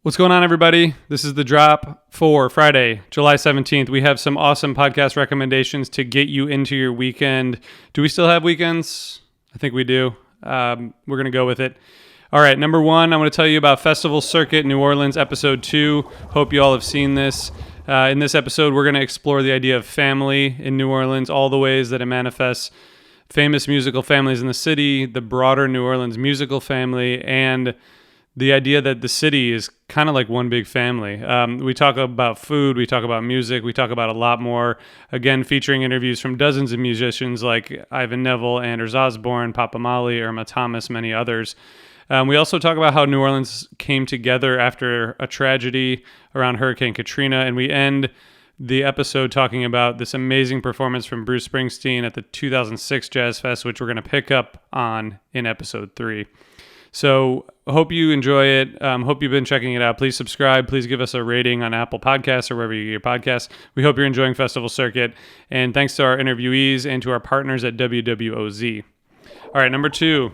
What's going on, everybody? This is the drop for Friday, July 17th. We have some awesome podcast recommendations to get you into your weekend. Do we still have weekends? I think we do. We're going to go with it. All right, number one, I'm going to tell you about Festival Circuit New Orleans, episode 2. Hope you all have seen this. In this episode, we're going to explore the idea of family in New Orleans, all the ways that it manifests, famous musical families in the city, the broader New Orleans musical family, and the idea that the city is kind of like one big family. We talk about food, we talk about music, we talk about a lot more. Again, featuring interviews from dozens of musicians like Ivan Neville, Anders Osborne, Papa Mali, Irma Thomas, many others. We also talk about how New Orleans came together after a tragedy around Hurricane Katrina, and we end the episode talking about this amazing performance from Bruce Springsteen at the 2006 Jazz Fest, which we're going to pick up on in episode 3. So hope you enjoy it. Hope you've been checking it out. Please subscribe. Please give us a rating on Apple Podcasts or wherever you get your podcasts. We hope you're enjoying Festival Circuit. And thanks to our interviewees and to our partners at WWOZ. All right, number 2,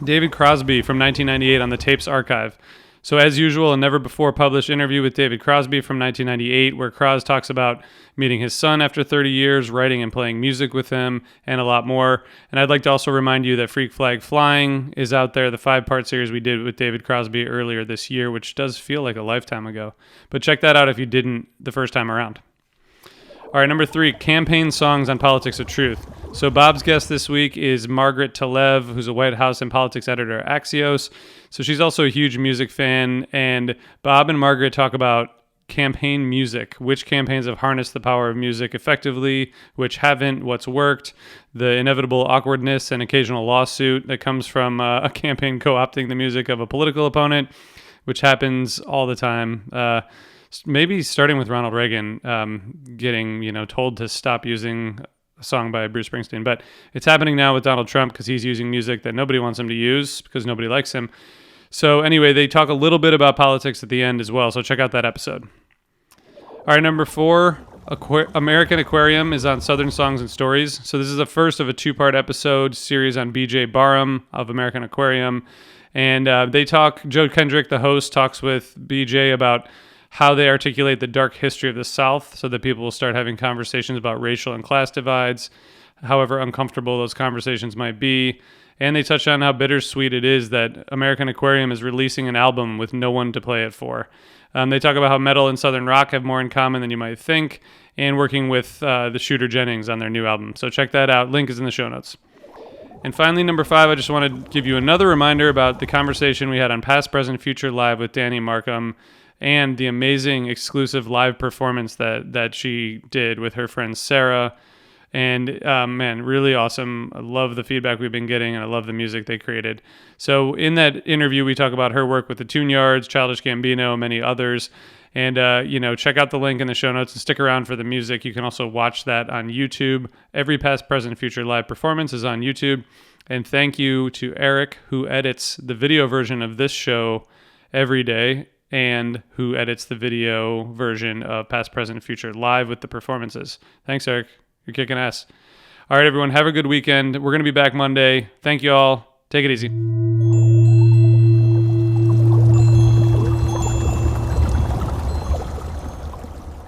David Crosby from 1998 on the Tapes Archive. So as usual, a never-before-published interview with David Crosby from 1998, where Cros talks about meeting his son after 30 years, writing and playing music with him, and a lot more. And I'd like to also remind you that Freak Flag Flying is out there, the 5-part series we did with David Crosby earlier this year, which does feel like a lifetime ago. But check that out if you didn't the first time around. All right, number 3, campaign songs on politics of truth. So Bob's guest this week is Margaret Talev, who's a White House and politics editor at Axios. So she's also a huge music fan, and Bob and Margaret talk about campaign music, which campaigns have harnessed the power of music effectively, which haven't, what's worked, the inevitable awkwardness and occasional lawsuit that comes from a campaign co-opting the music of a political opponent, which happens all the time. Maybe starting with Ronald Reagan getting told to stop using a song by Bruce Springsteen. But it's happening now with Donald Trump because he's using music that nobody wants him to use because nobody likes him. So anyway, they talk a little bit about politics at the end as well. So check out that episode. All right, number 4, American Aquarium is on Southern Songs and Stories. So this is the first of a 2-part episode series on B.J. Barham of American Aquarium. And they talk, Joe Kendrick, the host, talks with B.J. about how they articulate the dark history of the South so that people will start having conversations about racial and class divides, however uncomfortable those conversations might be. And they touch on how bittersweet it is that American Aquarium is releasing an album with no one to play it for. They talk about how metal and Southern rock have more in common than you might think, and working with the Shooter Jennings on their new album. So check that out. Link is in the show notes. And finally, number 5, I just want to give you another reminder about the conversation we had on Past, Present, Future Live with Danny Markham, and the amazing exclusive live performance that she did with her friend Sarah. And man, really awesome. I love the feedback we've been getting, and I love the music they created. So in that interview, we talk about her work with the Tune Yards, Childish Gambino, many others. And, check out the link in the show notes and stick around for the music. You can also watch that on YouTube. Every Past, Present, Future live performance is on YouTube. And thank you to Eric, who edits the video version of this show every day, and who edits the video version of Past, Present, Future live with the performances. Thanks, Eric. You're kicking ass. All right, everyone. Have a good weekend. We're going to be back Monday. Thank you all. Take it easy.